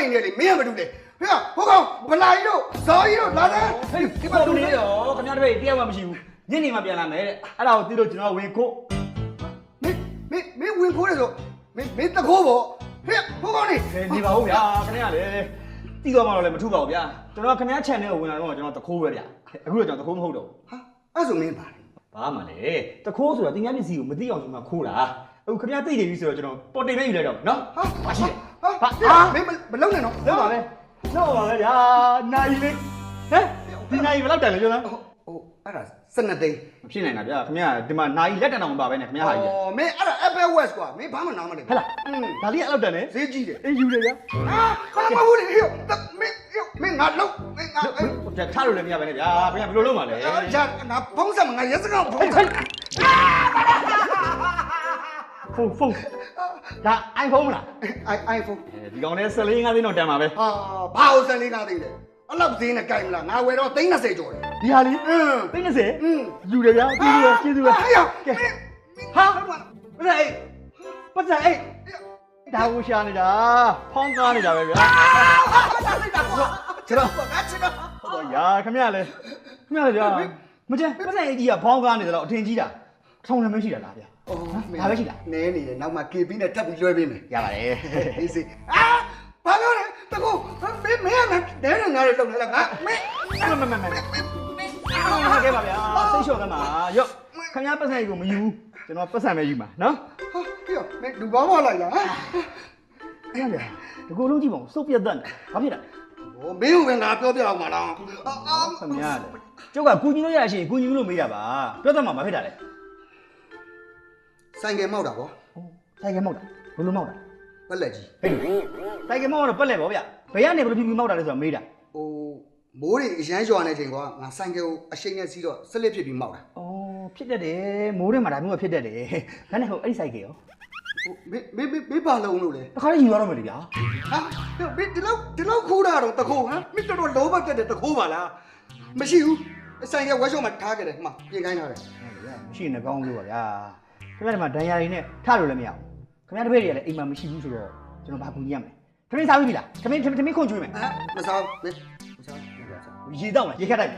နေနေလေမင်းကမတူလေဟဲ့ဟိုကောင်ဗလာကြီးတို့ဇော်ကြီးတို့လာတယ်ဟေးဒီမှာတူနေရော ခင်ဗျားတို့တရားမှမရှိဘူးညနေမှပြန်လာမယ်တဲ့အဲ့ဒါကိုသိလို့ကျွန်တော်ဝင်ခိုးမင်းဝင်ခိုးတယ်ဆိုမင်းတခိုးပေါ့ဟဲ့ဟိုကောင်နေ ပါဦးဗျာခင်ဗျားလေတီးတော့မှတော့လည်းမထူပါဘူးဗျာကျွန်တော်ခင်ဗျား channel ကိုဝင်လာတော့ကျွန်တော်တခိုးပဲဗျာအခုတော့ကျွန်တော်တခိုးမဟုတ်တော့ ဟာအဲ့ဆိုမင်းပါလေ ဘာမှလေတခိုးဆိုတာတင်များပစ္စည်းကိုမသိအောင်ကျွန်တော်ခိုးတာအခုခင်ဗျားသိနေပြီဆိုတော့ကျွန်တော်ပေါ်တင်ပေးယူလိုက်တော့နော်ဟာရှိတယ်မင်းမလုံနဲ့နော် လောက်ပါပဲလောက်ပါပဲဗျာနိုင်လေးဟမ်ဒီနိုင်ဘယ်လောက်တန်လဲကျွန်တော် ဟိုအဲ့ဒါ12သိန်း မဖြစ်နိုင်တာဗျာခင်ဗျားဒီမှာနိုင်လက်တန်အောင်မပါပဲနဲ့ခင်ဗျားဟာကြီး မင်းအဲ့ဒါ Apple Watch ကွာမင်းဘာမှနားမလဲ ဟဲ့လားဒါလေးအဲ့လောက်တန်လဲ ဈေးကြီးတယ် အေးယူတယ်ဗျာ ဟာမဟုတ်လေဟေ့မင်းငါလုံးမင်းငါ ထားလို့လည်းမရပါနဲ့ဗျာခင်ဗျားဘယ်လိုလုပ်မှာလဲ ကြာငါဖုံးဆက်ငါရက်စကောင်ဖုံးဆက် ဖုန်းဒါ iPhone မလား iPhone ဒီကောင်နဲ့14 5သိန်းတော့တန်ပါပဲ ဟာဘာလို့14ငါသိတယ်အဲ့လောက်ဈေးနဲ့ကြိုက်မလားငါဝယ်တော့30ကျော်တယ် ဒီဟာလေးသိန်း30ယူတယ်ဗျာကျေးဇူးပဲ ဟေ့ဟာ ပတ်စံအိတ်ဒါကိုရှာနေတာဖောင်းကားနေတာပဲဗျာ ကျွန်တော်ငါချစ်တော့ ဟုတ်ပါရာခင်ဗျားလေဗျာမကျန်ပတ်စံအိတ်ကြီးကဖောင်းကားနေတယ်တော့အထင်ကြီးတာထောင်လည်းမရှိတာလားဗျာဒါပဲရှိလား နဲနေတယ်နောက်မှ KB နဲ့ထပ်ပြီးလွှဲပေးမယ် ရပါတယ် အေးစေဘာပြောလဲတကူမင်းကနဲနေငါတွေလုံနေလားငါမင်း ဟုတ်ကဲ့ပါဗျာစိတ်လျှော့သမ်းပါရော့ခင်ဗျားပတ်စံအိတ်ကိုမယူဘူးကျွန်တော်ပတ်စံပဲယူမှာနော် ဟာပြောမင်းလူဘာမှလိုက်လား အဲ့ဗျာဒီကိုလုံးကြည့်ပါဦးစုပ်ပြတ်တတ်တယ်ဘာဖြစ်လဲ ဟိုမင်းကငါပြောပြအောင်မလား ခင်ဗျားလေကျုပ်ကကူညီလို့ရရှင်ကူညီလို့မေးတာပါပြောတတ်မှာဘာဖြစ်တာလဲ ဆိုင်ကယ်မောက်တာဗော ဆိုင်ကမောက်တာဘယ်လိုမောက်တာ ပက်လက်ကြီး ဟေးဆိုင်ကမောက်တော့ပက်လက်ပေါ့ဗျာဘယ်ကနေဘယ်လိုဖြူဖြူမောက်တာလဲဆိုတော့မေးတာ ဟိုမိုးတွေအရမ်းရွာနေချိန်ကွာငါဆိုင်ကယ်ကိုအရှိန်နဲ့စီးတော့ဆက်လက်ဖြစ်ပြီးမောက်တာ ဩဖြစ်တတ်တယ်မိုးထဲမှာဒါမျိုးကဖြစ်တတ်တယ်ဒါနဲ့ဟိုအဲ့ဒီဆိုင်ကရော ဟိုမင်းဘာလုံးလို့လဲ တခါလေးယူရတော့မယ်လေဗျာ ဟာမင်းဒီလောက်ခိုးတာတော့တခိုးဟမ်မင်းတော်လောဘတက်တဲ့တခိုးပါလားမရှိဘူးဆိုင်ကယ်ဝက်ရှော့မှာထားခဲ့တယ်မှပြင်ခိုင်းထားတယ် မရှိနေကောင်းလို့ပါဗျာခင်ဗျားဒီမှာဒဏ်ရာတွေနဲ့ထလို့လည်းမရဘူးခင်ဗျားတပည့်တွေကလည်းအိမ်မှာမရှိဘူးဆိုတော့ကျွန်တော်ဘာကူညီရမလဲသမင်းစားပြီလားသမင်းခွန်ကျွေးမယ် မစားမစား ရေတောက်လားရေခတ်တိုက်